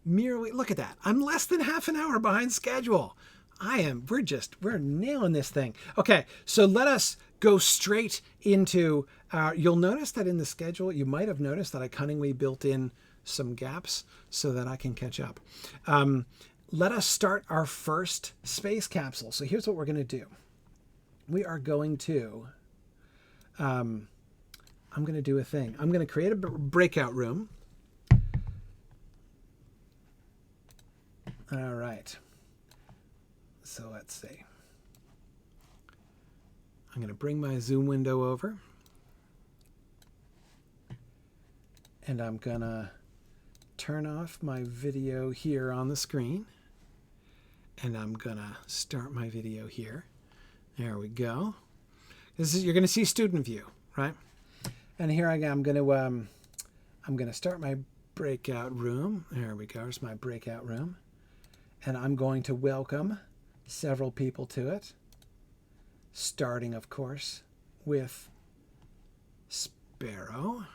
merely, look at that. I'm less than half an hour behind schedule. We're nailing this thing. Okay, so let us go straight into you'll notice that in the schedule, you might have noticed that I cunningly built in some gaps so that I can catch up. Let us start our first space capsule. So here's what we're going to do. We are going to, I'm going to do a thing. I'm going to create a breakout room. All right. So let's see. I'm going to bring my Zoom window over. And I'm going to turn off my video here on the screen. And I'm going to start my video here. There we go. You're going to see student view, right? And here I am. I'm going to start my breakout room. There we go. There's my breakout room. And I'm going to welcome several people to it, starting, of course, with Sparrow.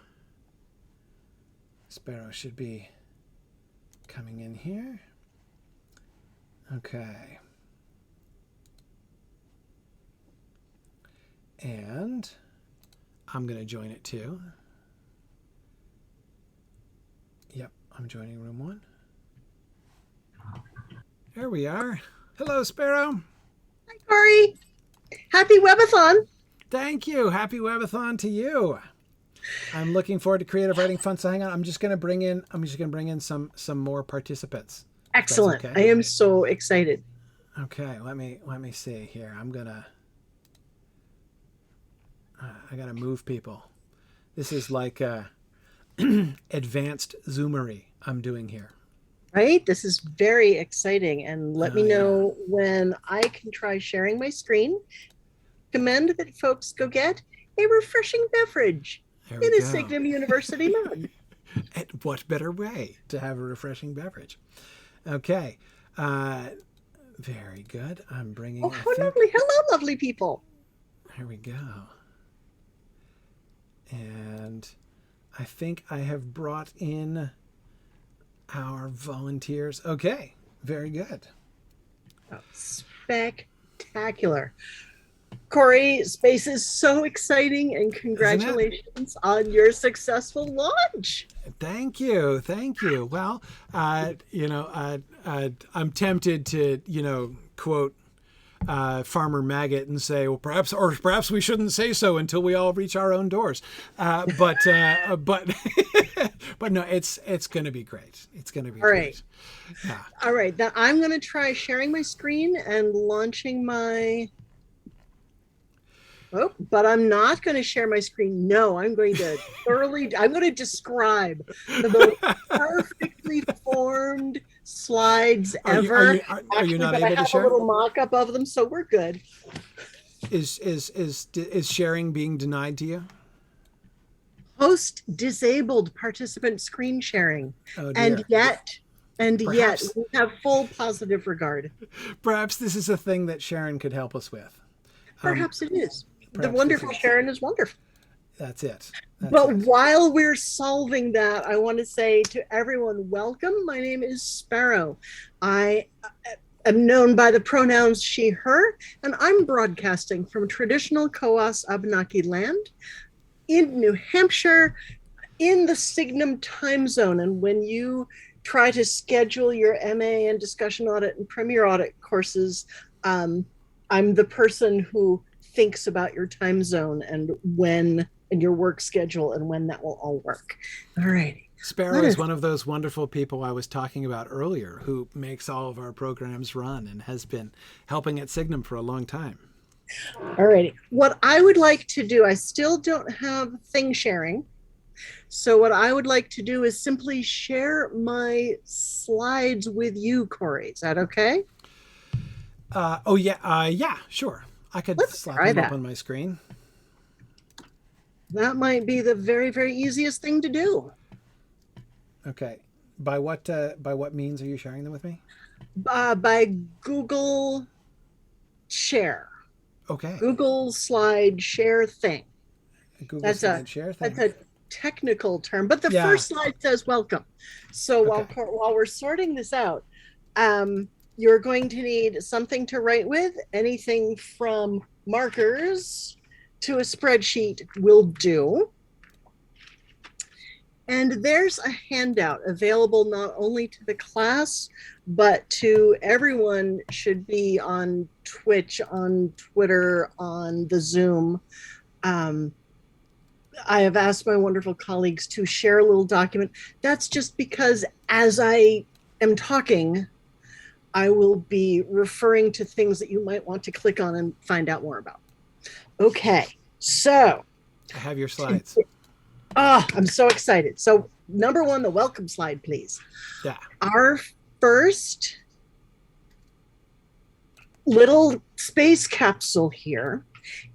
Sparrow should be coming in here. Okay. And I'm going to join it too. Yep, I'm joining room 1. There we are. Hello, Sparrow. Hi, Corey. Happy webathon. Thank you. Happy webathon to you. I'm looking forward to creative writing fun. So hang on. I'm just going to bring in some more participants. Excellent. Okay. I am so excited. Okay. Let me see here. I'm gonna. I gotta move people. This is like advanced Zoomery I'm doing here. Right? This is very exciting. And let me know when I can try sharing my screen. Recommend that folks go get a refreshing beverage in a Signum University mug. And what better way to have a refreshing beverage? Okay. Very good. I'm bringing... Oh, how lovely. Hello, lovely people. There we go. And I think I have brought in our volunteers. Okay. Very good. Oh, spectacular. Corey, space is so exciting, and congratulations on your successful launch. Thank you. Thank you. Well, I'm tempted to, quote Farmer Maggot and say, well, perhaps we shouldn't say so until we all reach our own doors. But no, it's going to be great. It's going to be great. Yeah. All right. Now I'm going to try sharing my screen and launching my... Oh, but I'm not going to share my screen. No, I'm going to I'm going to describe the most perfectly formed slides ever. Are you not able to share? I have a little mock-up of them, so we're good. Is sharing being denied to you? Host disabled participant screen sharing. Oh, dear. And yet we have full positive regard. Perhaps this is a thing that Sharon could help us with. Perhaps it is. The wonderful Sharon is wonderful. That's it. While we're solving that, I want to say to everyone, welcome. My name is Sparrow. I am known by the pronouns she, her, and I'm broadcasting from traditional Coas Abenaki land in New Hampshire in the Signum time zone. And when you try to schedule your MA and discussion audit and premier audit courses, I'm the person who thinks about your time zone and your work schedule and when that will all work. All right. Sparrow is one of those wonderful people I was talking about earlier who makes all of our programs run and has been helping at Signum for a long time. All righty. What I would like to do, I still don't have thing sharing. So what I would like to do is simply share my slides with you, Corey. Is that okay? Yeah, sure. I could slap them up on my screen. That might be the very, very easiest thing to do. Okay. By what means are you sharing them with me? By Google Share. Okay. Google Slide Share thing. Share thing. technical term, but the Yeah. first slide says welcome. So while we're sorting this out, you're going to need something to write with. Anything from markers to a spreadsheet will do. And there's a handout available not only to the class, but to everyone. Should be on Twitch, on Twitter, on the Zoom. I have asked my wonderful colleagues to share a little document. That's just because as I am talking, I will be referring to things that you might want to click on and find out more about. Okay, so. I have your slides. I'm so excited. So number one, the welcome slide, please. Yeah. Our first little space capsule here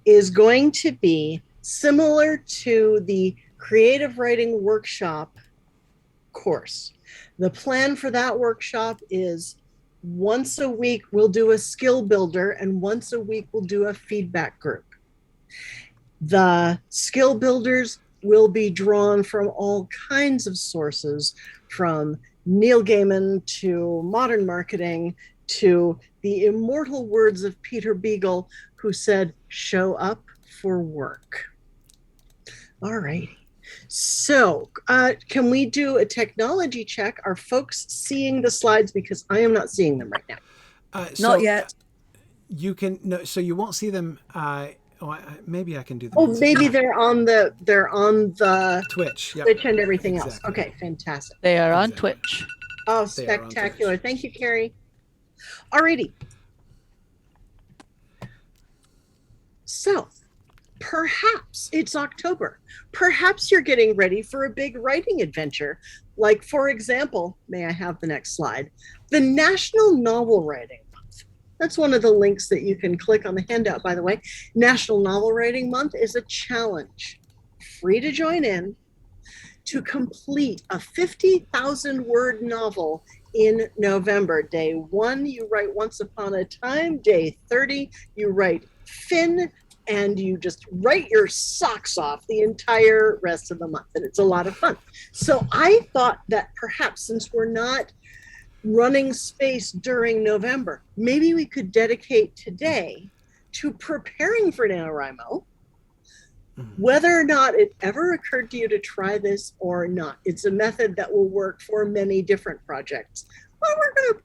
is going to be similar to the creative writing workshop course. The plan for that workshop is once a week we'll do a skill builder, and once a week we'll do a feedback group. The skill builders will be drawn from all kinds of sources, from Neil Gaiman to modern marketing to the immortal words of Peter Beagle, who said, "Show up for work." All right. So can we do a technology check? Are folks seeing the slides? Because I am not seeing them right now. Not yet. You can, no, so you won't see them. Maybe I can do them. Oh, maybe they're on the Twitch. Yep. Twitch and everything else. Exactly. Okay, fantastic. They are on Twitch. Oh, They are on spectacular. Twitch. Thank you, Carrie. Alrighty. So perhaps it's October. Perhaps you're getting ready for a big writing adventure. Like, for example, may I have the next slide? The National Novel Writing Month. That's one of the links that you can click on the handout, by the way. National Novel Writing Month is a challenge, free to join in, to complete a 50,000 word novel in November. Day 1, you write Once Upon a Time. Day 30, you write Finn, and you just write your socks off the entire rest of the month. And it's a lot of fun. So I thought that perhaps, since we're not running space during November, maybe we could dedicate today to preparing for NaNoWriMo. Whether or not it ever occurred to you to try this or not, it's a method that will work for many different projects. But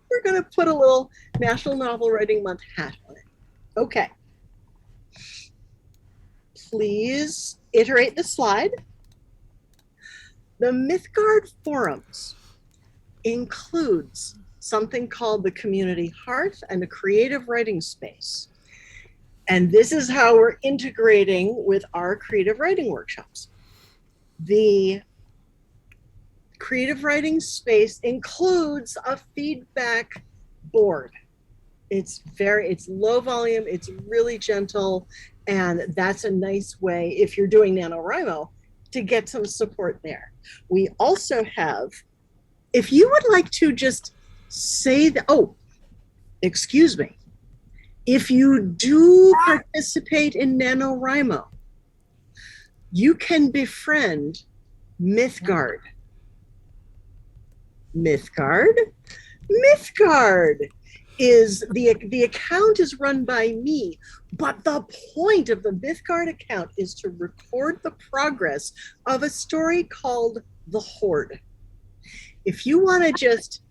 we're gonna put a little National Novel Writing Month hat on it. Okay. Please iterate the slide. The Mythgard forums includes something called the Community Hearth and a creative writing space. And this is how we're integrating with our creative writing workshops. The creative writing space includes a feedback board. It's low volume, it's really gentle, and that's a nice way, if you're doing NaNoWriMo, to get some support there. We also have, if you would like to just say that, excuse me, if you do participate in NaNoWriMo, you can befriend Mythgard. Mythgard is the account is run by me, but the point of the Mythgard account is to record the progress of a story called The Hoard. If you want to just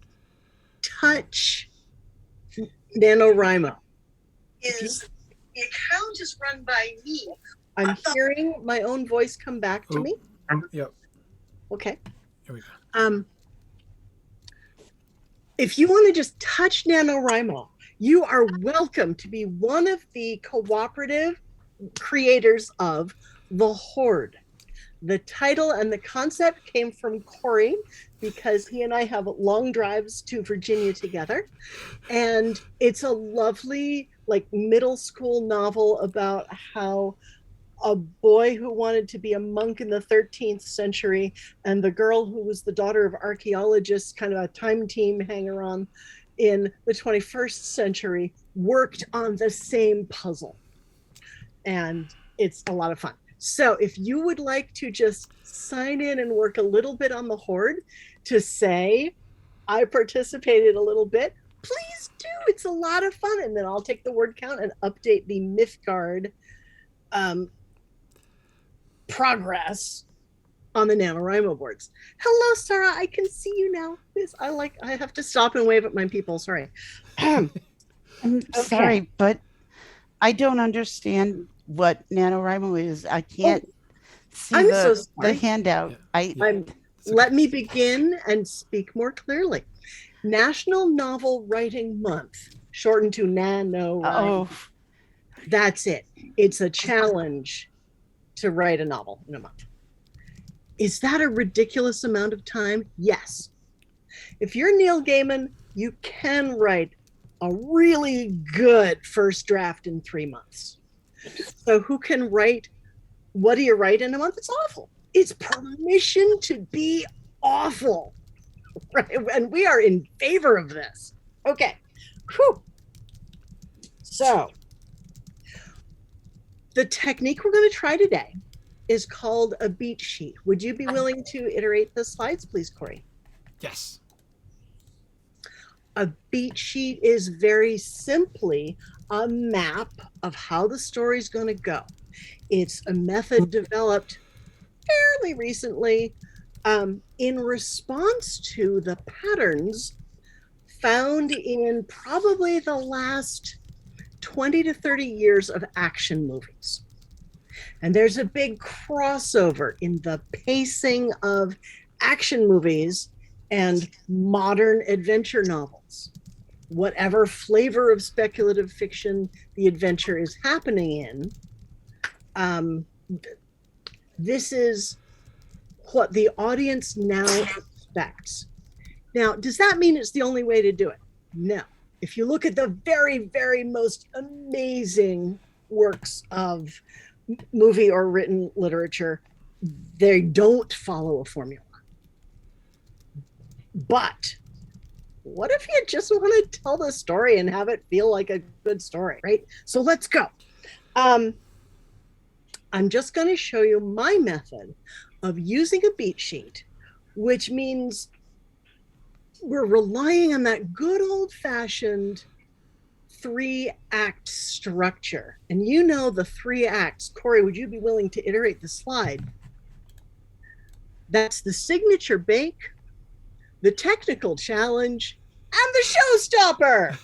touch NaNoWriMo, the account is run by me. I'm hearing my own voice come back to me. Yep. Okay. Here we go. If you want to just touch NaNoWriMo, you are welcome to be one of the cooperative creators of The Hoard. The title and the concept came from Corey because he and I have long drives to Virginia together. And it's a lovely, like, middle school novel about how a boy who wanted to be a monk in the 13th century and the girl who was the daughter of archaeologists, kind of a time team hanger-on in the 21st century, worked on the same puzzle. And it's a lot of fun. So if you would like to just sign in and work a little bit on the Hoard to say, I participated a little bit, please do. It's a lot of fun. And then I'll take the word count and update the Mythgard progress on the NaNoWriMo boards. Hello, Sarah. I can see you now. Yes, I have to stop and wave at my people. Sorry. I'm sorry, but I don't understand what NaNoWriMo is. I can't see the handout. Let me begin and speak more clearly. National Novel Writing Month, shortened to NaNoWriMo. Oh, that's it. It's a challenge to write a novel in a month. Is that a ridiculous amount of time? Yes. If you're Neil Gaiman, you can write a really good first draft in 3 months. So who can write? What do you write in a month? It's awful. It's permission to be awful. Right? And we are in favor of this. Okay. Whew. So the technique we're going to try today is called a beat sheet. Would you be willing to iterate the slides, please, Corey? Yes. A beat sheet is very simply a map of how the story is going to go. It's a method developed fairly recently in response to the patterns found in probably the last 20 to 30 years of action movies. And there's a big crossover in the pacing of action movies and modern adventure novels. Whatever flavor of speculative fiction the adventure is happening in, this is what the audience now expects. Now, does that mean it's the only way to do it? No. If you look at the very, very most amazing works of movie or written literature, they don't follow a formula. But what if you just want to tell the story and have it feel like a good story, right? So let's go. I'm just going to show you my method of using a beat sheet, which means we're relying on that good old-fashioned 3-act structure. And you know the 3 acts. Corey, would you be willing to iterate the slide? That's the signature bake, the technical challenge, and the showstopper.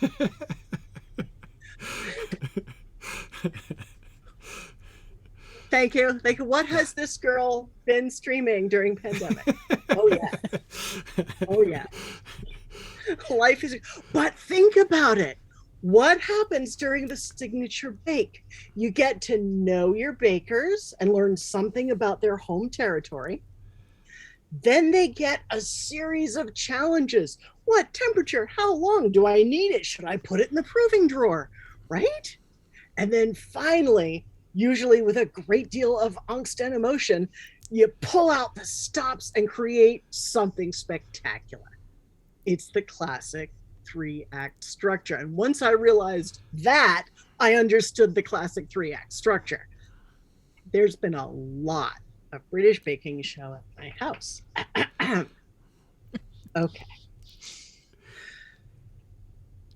Thank you. Thank you. What has this girl been streaming during pandemic? Oh, yeah. Oh, yeah. Life is, but think about it. What happens during the signature bake? You get to know your bakers and learn something about their home territory. Then they get a series of challenges. What temperature? How long do I need it? Should I put it in the proving drawer? Right? And then finally, usually with a great deal of angst and emotion, you pull out the stops and create something spectacular. It's the classic 3-act structure. And once I realized that, I understood the classic 3-act structure. There's been a lot of British baking show at my house. Okay.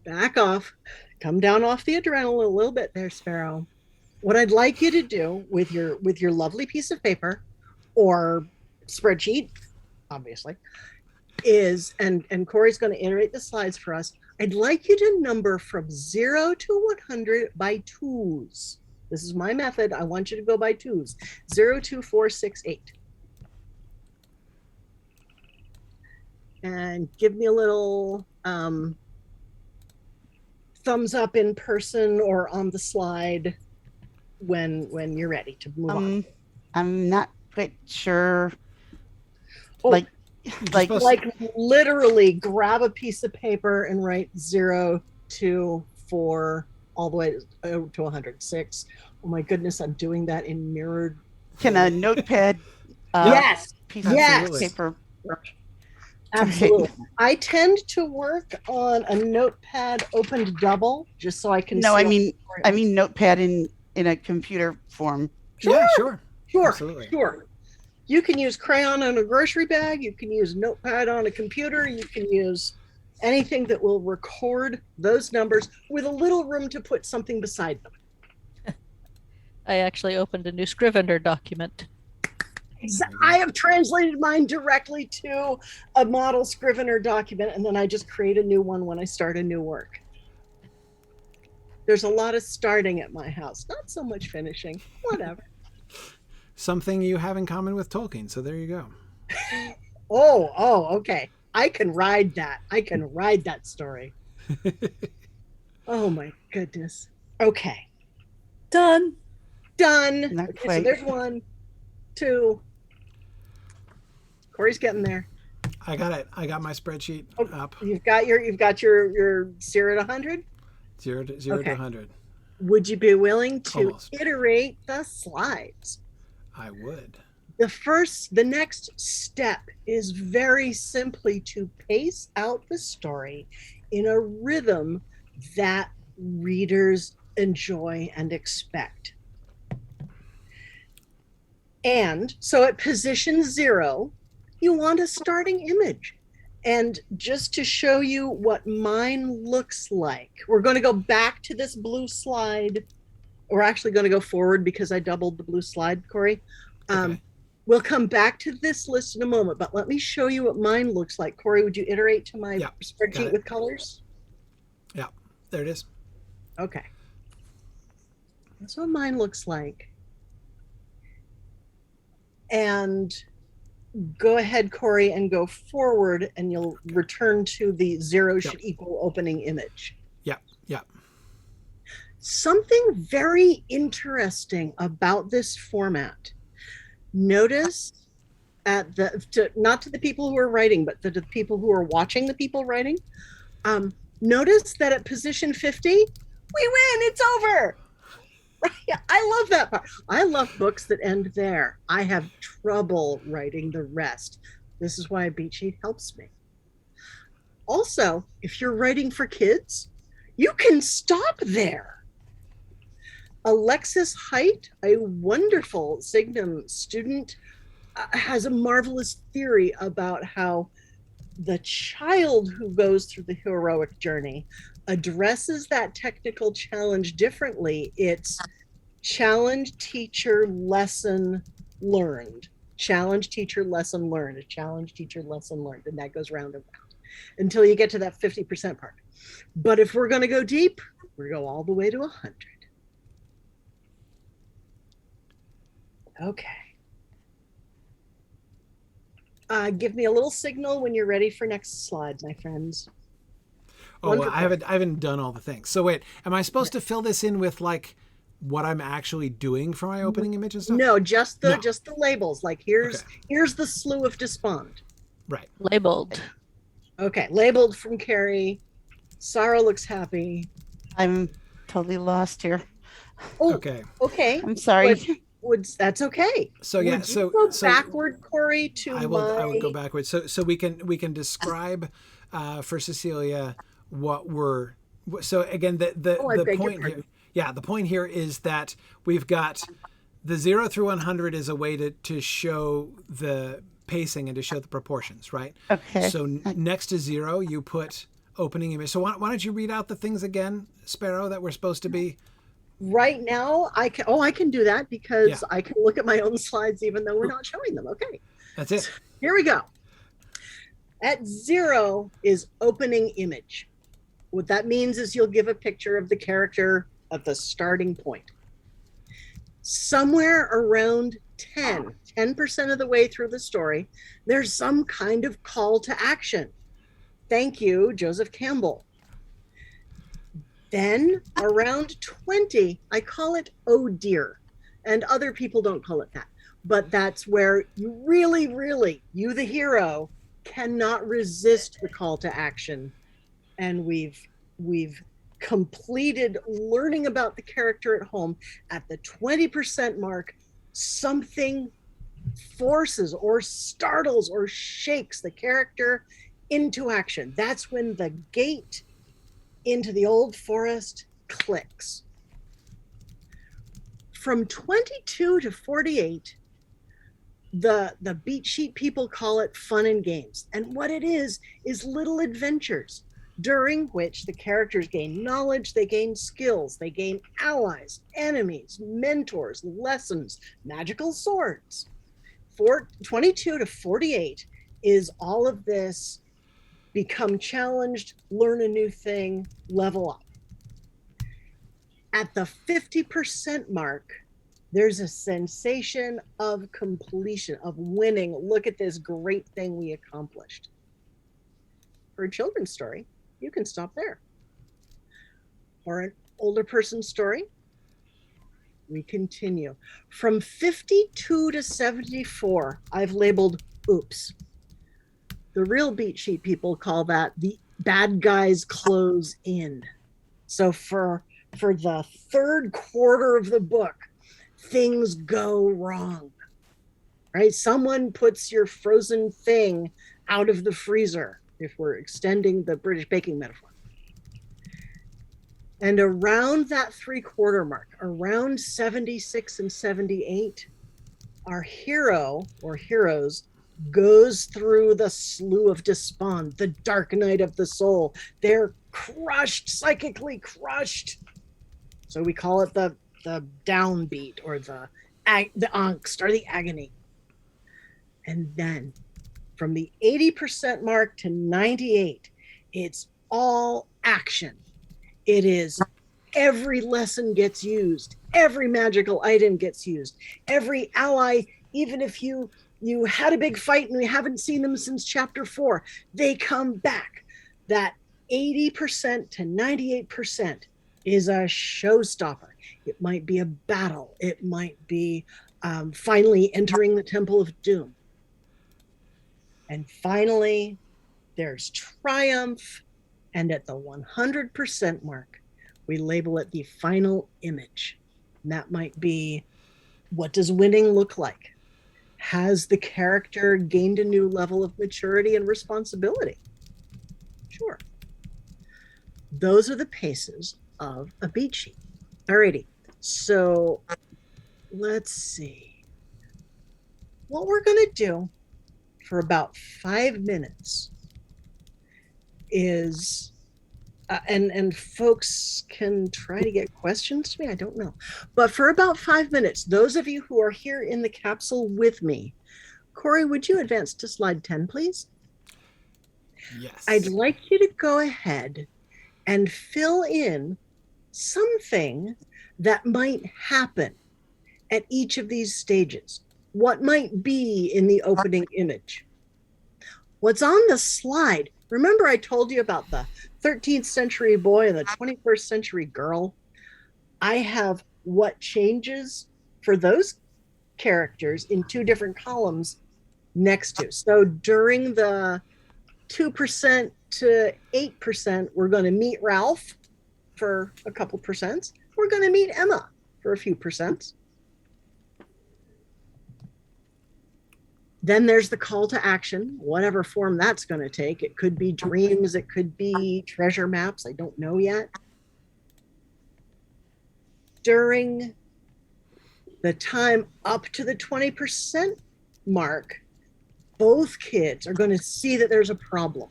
Back off. Come down off the adrenaline a little bit there, Sparrow. What I'd like you to do with your lovely piece of paper or spreadsheet, obviously, is, and Corey's going to iterate the slides for us, I'd like you to number from 0 to 100 by twos. This is my method. I want you to go by twos. 0, 2, 4, 6, 8. And give me a little thumbs up in person or on the slide when you're ready to move on. I'm not quite sure. Oh, like literally grab a piece of paper and write 0, 2, 4, all the way to 106. Oh my goodness, I'm doing that in mirrored. Can a notepad yes, piece of paper work? Absolutely. I tend to work on a notepad opened double just so I can No, I mean notepad in a computer form. Sure. Yeah, sure. Sure, absolutely. Sure. You can use crayon on a grocery bag. You can use notepad on a computer. You can use anything that will record those numbers with a little room to put something beside them. I actually opened a new Scrivener document. I have translated mine directly to a model Scrivener document, and then I just create a new one when I start a new work. There's a lot of starting at my house, not so much finishing. Whatever. Something you have in common with Tolkien, so there you go. Okay. I can ride that. I can ride that story. Oh my goodness. Okay. Done. Done. Not Okay, so quite. there's 1, 2. Corey's getting there. I got it. I got my spreadsheet up. You've got your 0 to 100. 0 to Okay. 100. Would you be willing to Almost. iterate the slides? I would. The next step is very simply to pace out the story in a rhythm that readers enjoy and expect. And so at position 0, you want a starting image. And just to show you what mine looks like, we're going to go back to this blue slide. We're actually going to go forward because I doubled the blue slide, Corey. Okay. We'll come back to this list in a moment, but let me show you what mine looks like. Corey, would you iterate to my spreadsheet with colors? Yeah, there it is. Okay. That's what mine looks like. And go ahead, Corey, and go forward, and you'll return to the 0 should equal opening image. Yeah. Something very interesting about this format. Notice not to the people who are writing, but to the people who are watching the people writing. Notice that at position 50, we win, it's over. Right? I love that part. I love books that end there. I have trouble writing the rest. This is why a beat sheet helps me. Also, if you're writing for kids, you can stop there. Alexis Height, a wonderful Signum student, has a marvelous theory about how the child who goes through the heroic journey addresses that technical challenge differently. It's challenge, teacher, lesson learned. Challenge, teacher, lesson learned. A challenge, teacher, lesson learned. And that goes round and round until you get to that 50% part. But if we're going to go deep, we go all the way to 100. Okay. Give me a little signal when you're ready for next slide, my friends. Oh, well, I haven't done all the things. So wait, am I supposed to fill this in with like what I'm actually doing for my opening image and stuff? No, just the labels. Like here's the Slough of Despond. Right. Labeled. Okay, labeled from Carrie. Sarah looks happy. I'm totally lost here. Oh, Okay. Okay. I'm sorry. That's okay. So yeah, Would you so go so backward, Corey, to I will go backwards. So we can describe for Cecilia what we're. So again, the point here. Yeah, the point here is that we've got the 0 through 100 is a way to show the pacing and to show the proportions, right? Okay. So next to 0, you put opening image. So why don't you read out the things again, Sparrow, that we're supposed to be? Right now, I can do that because I can look at my own slides even though we're not showing them. Okay. That's it. Here we go. At 0 is opening image. What that means is you'll give a picture of the character at the starting point. Somewhere around 10% of the way through the story, there's some kind of call to action. Thank you, Joseph Campbell. Then around 20, I call it oh dear. And other people don't call it that. But that's where you really, you the hero, cannot resist the call to action. And we've completed learning about the character at home. At the 20% mark, something forces or startles or shakes the character into action. That's when the gate into the old forest clicks. From 22 to 48, The beat sheet people call it fun and games. And what it is little adventures during which the characters gain knowledge, they gain skills, they gain allies, enemies, mentors, lessons, magical swords. 22 to 48 is all of this: become challenged, learn a new thing, level up. At the 50% mark, there's a sensation of completion, of winning. Look at this great thing we accomplished. For a children's story, you can stop there. For an older person's story, we continue. From 52 to 74, I've labeled oops. The real beat sheet people call that the bad guys close in. So for the third quarter of the book, things go wrong, right? Someone puts your frozen thing out of the freezer, if we're extending the British baking metaphor. And around that 3/4 mark, around 76 and 78, our hero or heroes goes through the slough of despond, the dark night of the soul. They're crushed, psychically crushed. So we call it the downbeat, or the angst, or the agony. And then from the 80% mark to 98, it's all action. It is every lesson gets used, every magical item gets used, every ally, even if you had a big fight and we haven't seen them since chapter 4, they come back. That 80% to 98% is a showstopper. It might be a battle. It might be finally entering the Temple of Doom. And finally, there's triumph. And at the 100% mark, we label it the final image. And that might be, what does winning look like? Has the character gained a new level of maturity and responsibility? Sure. Those are the paces of a beat sheet. Alrighty, so let's see. What we're gonna do for about 5 minutes is, and folks can try to get questions to me, I don't know. But for about 5 minutes, those of you who are here in the capsule with me, Corey, would you advance to slide 10, please? Yes. I'd like you to go ahead and fill in something that might happen at each of these stages. What might be in the opening image? What's on the slide? Remember I told you about the 13th century boy and the 21st century girl? I have what changes for those characters in 2 different columns next to. So during the 2% to 8%, we're going to meet Ralph for a couple percents. We're going to meet Emma for a few percents. Then there's the call to action, whatever form that's going to take. It could be dreams, it could be treasure maps, I don't know yet. During the time up to the 20% mark, both kids are going to see that there's a problem.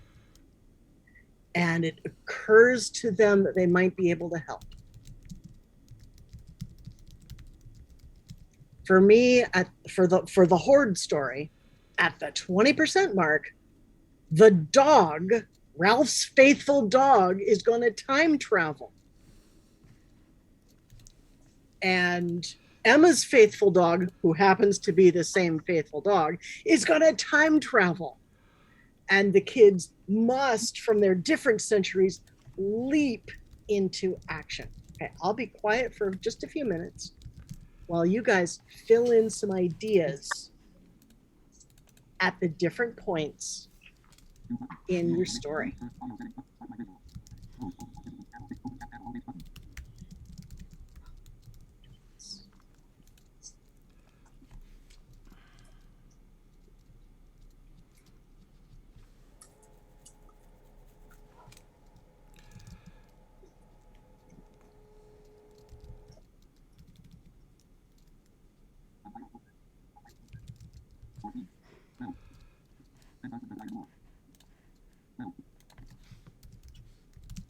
And it occurs to them that they might be able to help. For me, for the Hoard story, at the 20% mark, the dog, Ralph's faithful dog, is going to time travel. And Emma's faithful dog, who happens to be the same faithful dog, is going to time travel. And the kids must, from their different centuries, leap into action. Okay, I'll be quiet for just a few minutes while you guys fill in some ideas at the different points in your story.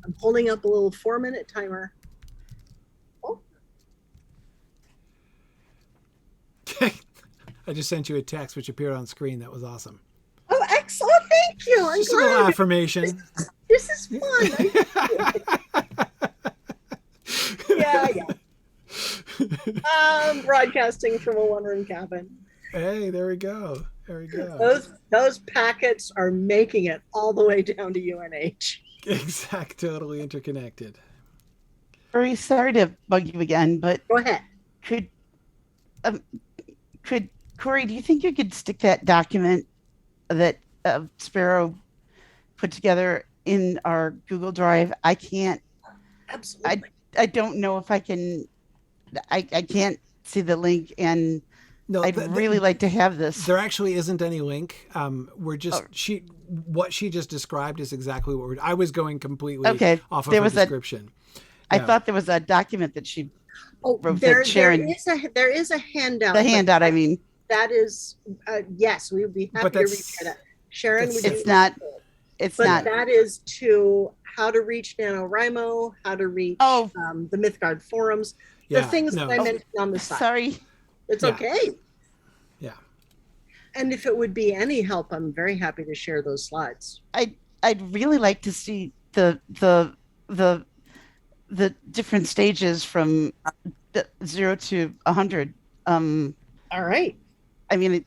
I'm holding up a little 4-minute timer. Oh. I just sent you a text which appeared on screen. That was awesome. Oh, excellent. Thank you. I'm Just a little glad. affirmation. This is fun. Yeah. Broadcasting from a one-room cabin. Hey, there we go. There we go. Those packets are making it all the way down to UNH. Totally interconnected. Very sorry to bug you again, but Go ahead. Could Corey, do you think you could stick that document that Sparrow put together in our Google Drive? I can't. Absolutely. I don't know if I can. I can't see the link, and No, I'd really like to have this. There actually isn't any link. We're just what she just described is exactly what I was going completely off of her description. I thought there was a document that she wrote. There is a handout. The handout, I mean. That is, yes, we would be happy to reach that. Sharon, it's not. That is to how to reach NaNoWriMo, how to reach the Mythgard forums, the things that I mentioned on the side. Sorry. It's okay. Yeah. And if it would be any help, I'm very happy to share those slides. I'd really like to see the different stages from 0 to 100. All right. I mean,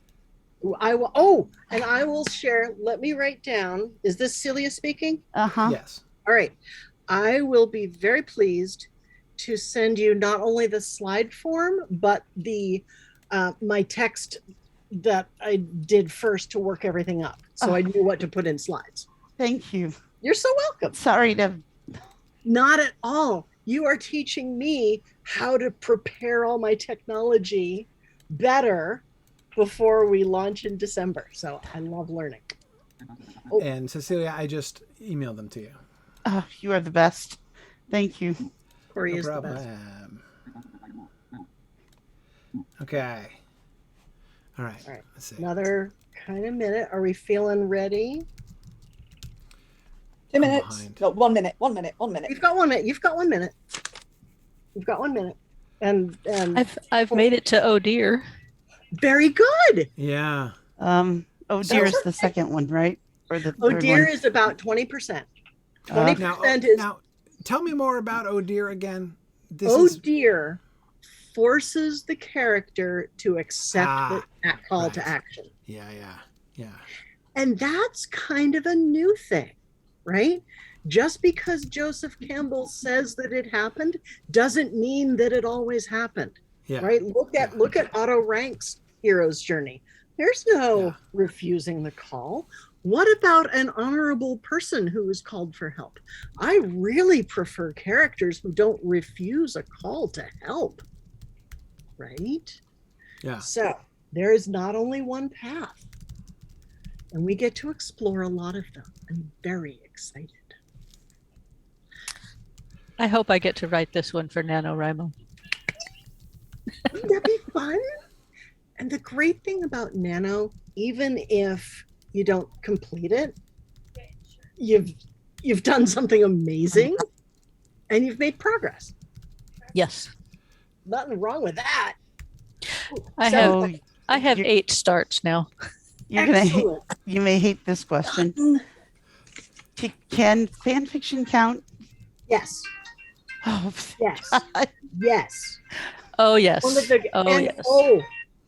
I will share. Let me write down. Is this Celia speaking? Yes. All right. I will be very pleased to send you not only the slide form, but the my text that I did first to work everything up. So I knew what to put in slides. Thank you. You're so welcome. Sorry to. Not at all. You are teaching me how to prepare all my technology better before we launch in December. So I love learning. And Cecilia, I just emailed them to you. Oh, you are the best. Thank you. Corey is problem. the best. Okay. All right. Let's see. Another kind of minute. Are we feeling ready? 2 minutes. No, 1 minute. 1 minute. 1 minute. You've got 1 minute. You've got 1 minute. You've got 1 minute. And I've made it to oh dear. Very good. Yeah. Oh dear is the second one, right? Or the oh third dear one? is about 20%. 20% is. Now, tell me more about oh dear again. Dear forces the character to accept that call to action. Yeah. And that's kind of a new thing, right? Just because Joseph Campbell says that it happened doesn't mean that it always happened. Yeah. Right? Look at Otto Rank's hero's journey. There's no refusing the call. What about an honorable person who is called for help? I really prefer characters who don't refuse a call to help. Right? Yeah. So there is not only one path. And we get to explore a lot of them. I'm very excited. I hope I get to write this one for NaNoWriMo. Wouldn't that be fun? And the great thing about Nano, even if you don't complete it, you've done something amazing and you've made progress. Yes. Nothing wrong with that. I have 8 starts now. You may hate this question. Can fan fiction count? Yes. Oh, yes. God. Yes. Oh, yes. Yes.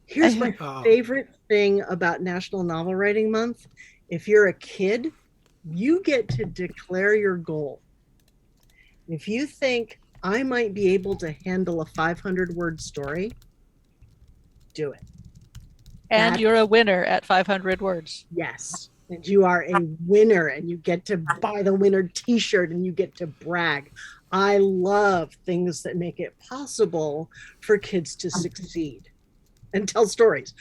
Here's my favorite thing about National Novel Writing Month. If you're a kid, you get to declare your goal. If you think I might be able to handle a 500-word story, do it. And you're a winner at 500 words. Yes. And you are a winner and you get to buy the winner t-shirt and you get to brag. I love things that make it possible for kids to succeed and tell stories.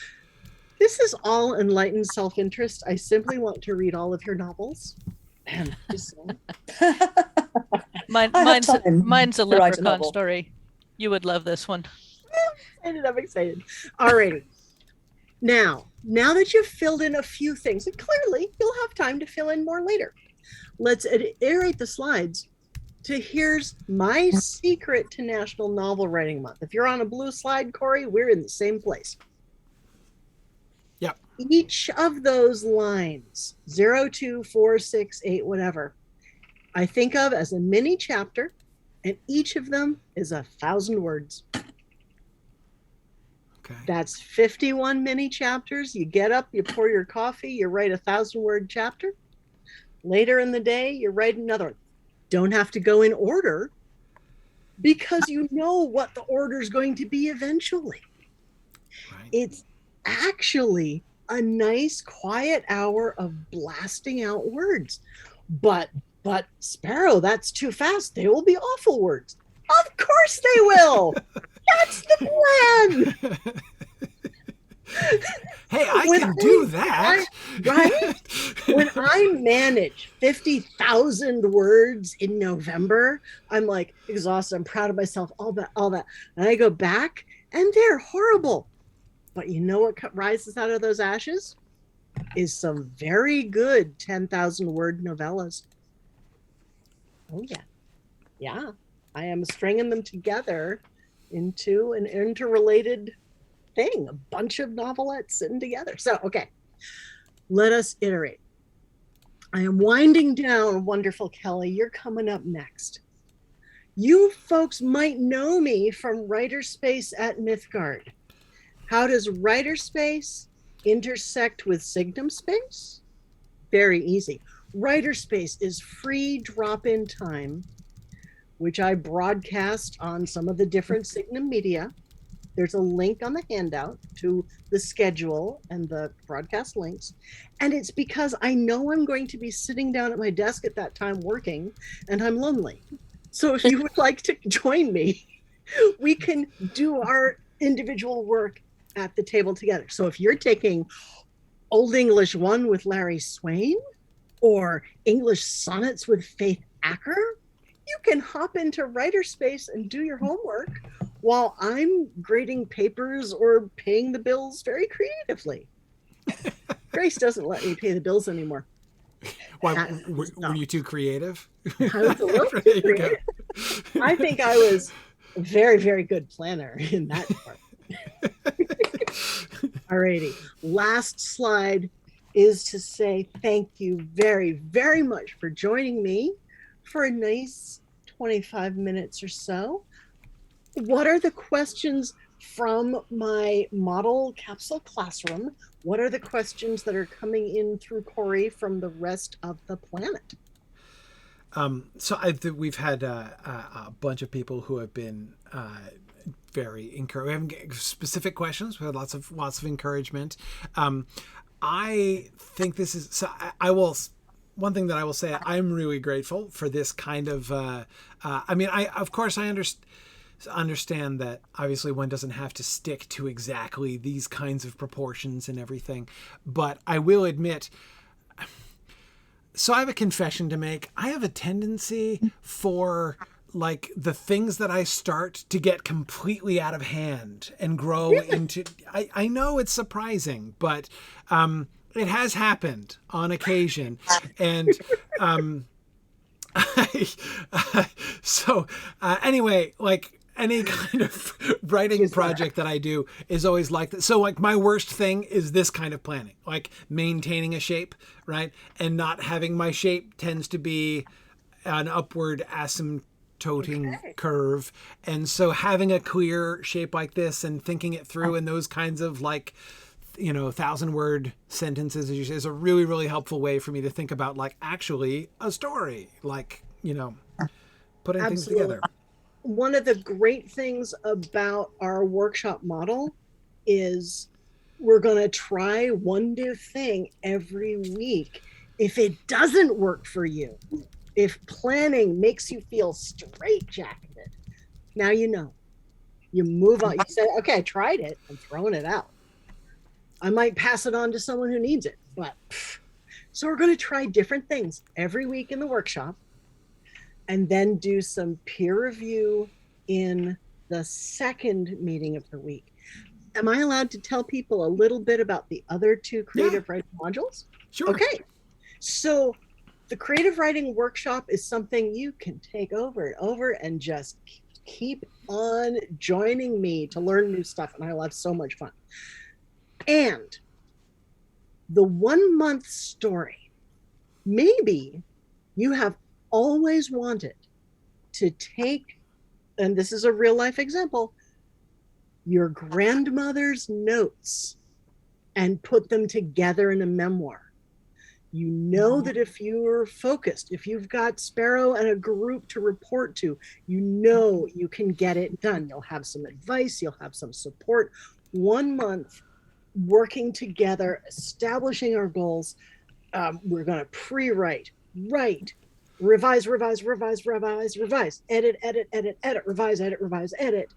This is all enlightened self-interest. I simply want to read all of your novels. And mine's a leprechaun story. You would love this one. I'm excited. All righty. Now that you've filled in a few things, and clearly you'll have time to fill in more later, let's iterate the slides here's my secret to National Novel Writing Month. If you're on a blue slide, Corey, we're in the same place. Yep. Each of those lines, 0, 2, 4, 6, 8, whatever, I think of as a mini chapter, and each of them is 1,000 words. Okay. That's 51 mini chapters. You get up, you pour your coffee, you write 1,000-word chapter. Later in the day, you write another one. Don't have to go in order because you know what the order is going to be eventually. Right. It's actually a nice quiet hour of blasting out words. But Sparrow, that's too fast. They will be awful words. Of course they will. That's the plan. Hey, I can do that. Right? When I manage 50,000 words in November, I'm like exhausted. I'm proud of myself, all that. And I go back and they're horrible. But you know what rises out of those ashes? Is some very good 10,000 word novellas. Oh, yeah. Yeah. I am stringing them together into an interrelated thing, a bunch of novelettes sitting together. So, okay, let us iterate. I am winding down, wonderful Kelly. You're coming up next. You folks might know me from Writerspace at Mythgard. How does Writerspace intersect with Signum Space? Very easy. Writerspace is free drop-in time, which I broadcast on some of the different Signum media. There's a link on the handout to the schedule and the broadcast links. And it's because I know I'm going to be sitting down at my desk at that time working, and I'm lonely. So if you would like to join me, we can do our individual work at the table together. So if you're taking Old English 1 with Larry Swain or English Sonnets with Faith Acker, you can hop into Writerspace and do your homework while I'm grading papers or paying the bills very creatively. Grace doesn't let me pay the bills anymore. Why, were you too creative? I was a little too creative. I think I was a very, very good planner in that part. Alrighty, last slide is to say thank you very, very much for joining me for a nice 25 minutes or so. What are the questions from my model capsule classroom? What are the questions that are coming in through Corey from the rest of the planet? So we've had a bunch of people who have been very encouraging. We have specific questions. We had lots of encouragement. I think this is so. I will. One thing that I will say, I'm really grateful for this kind of. I mean, of course I understand that obviously one doesn't have to stick to exactly these kinds of proportions and everything, but I will admit. So I have a confession to make. I have a tendency for like the things that I start to get completely out of hand and grow into. I know it's surprising, but it has happened on occasion. And anyway, like any kind of writing project that I do is always like that. So like my worst thing is this kind of planning, like maintaining a shape, right? And not having my shape tends to be an upward asymptoting curve. And so having a clear shape like this and thinking it through in those kinds of like, 1,000-word sentences, as you say, is a really, really helpful way for me to think about like actually a story, like, putting things together. One of the great things about our workshop model is we're going to try one new thing every week. If it doesn't work for you, if planning makes you feel straitjacketed, now you know. You move on. You say, okay, I tried it. I'm throwing it out. I might pass it on to someone who needs it. But so we're going to try different things every week in the workshop and then do some peer review in the second meeting of the week. Am I allowed to tell people a little bit about the other two creative writing modules? Sure. Okay. So the creative writing workshop is something you can take over and over and just keep on joining me to learn new stuff. And I'll have so much fun. And the 1 month story, maybe you have always wanted to take, and this is a real life example, your grandmother's notes and put them together in a memoir. You know that if you're focused, if you've got Sparrow and a group to report to, you know you can get it done. You'll have some advice, you'll have some support. 1 month working together, establishing our goals. We're going to pre-write, write, revise, edit, revise, edit,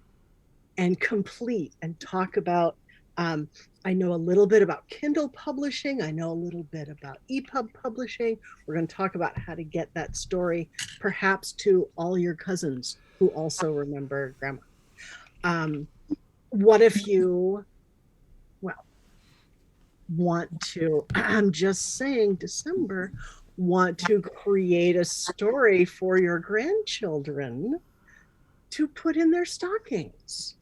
and complete, and talk about, I know a little bit about Kindle publishing. I know a little bit about EPUB publishing. We're going to talk about how to get that story perhaps to all your cousins who also remember grandma. What if you, want to, I'm just saying December, want to create a story for your grandchildren to put in their stockings,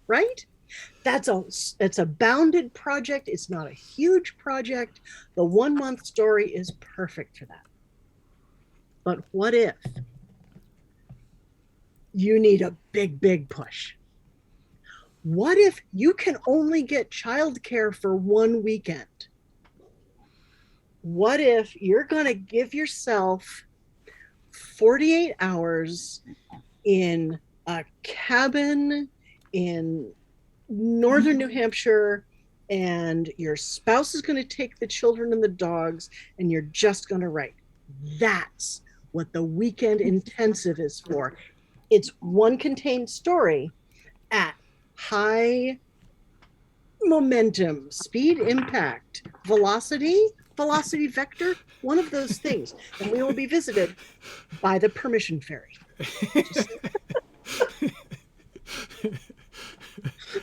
right? That's a bounded project. It's not a huge project. The 1 month story is perfect for that. But what if you need a big push? What if you can only get childcare for 1 weekend? What if you're going to give yourself 48 hours in a cabin in northern New Hampshire, and your spouse is going to take the children and the dogs, and you're just going to write? That's what the weekend intensive is for. It's one contained story at high momentum, speed, impact, velocity vector, one of those things. And we will be visited by the permission fairy.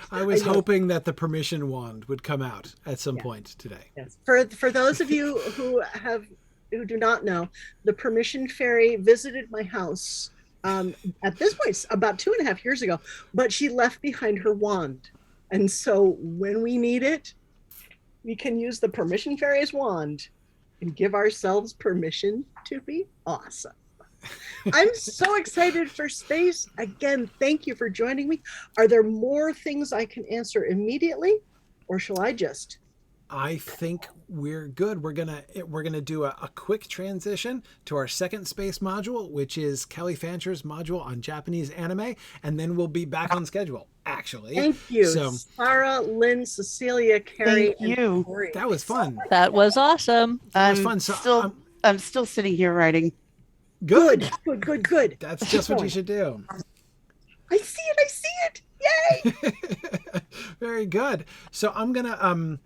I was hoping that the permission wand would come out at some point today. Yes. For those of you who do not know, the permission fairy visited my house at this point about 2.5 years ago, but she left behind her wand. And so when we need it, we can use the permission fairy's wand and give ourselves permission to be awesome. I'm so excited for SPACE. Again, thank you for joining me. Are there more things I can answer immediately, or shall I just? I think we're good. We're gonna do a quick transition to our second SPACE module, which is Kelly Fancher's module on Japanese anime, and then we'll be back on schedule. Actually, thank you, Sarah, Lynn, Cecilia, Carrie. Thank you. And Corey. That was fun. That was awesome. That was fun. So I'm still sitting here writing. Good. That's just what you should do. I see it. Yay! Very good. So I'm gonna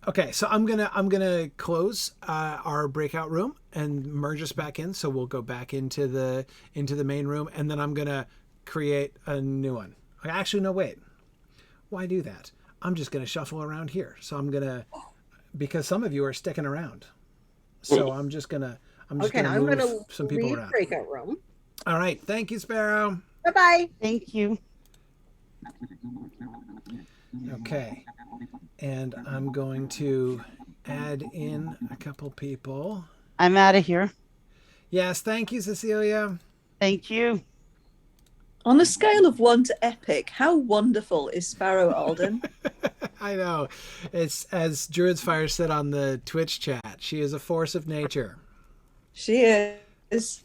okay, so I'm gonna close our breakout room and merge us back in. So we'll go back into the main room, and then I'm gonna create a new one. Actually, no, wait. Why do that? I'm just gonna shuffle around here. So I'm gonna, because some of you are sticking around. So I'm just gonna move some people around. Breakout room. All right. Thank you, Sparrow. Bye-bye. Thank you. Okay. And I'm going to add in a couple people. I'm out of here. Yes. Thank you, Cecilia. Thank you. On a scale of 1 to epic, how wonderful is Sparrow Alden? I know. It's, as Druid's Fire said on the Twitch chat, she is a force of nature. She is.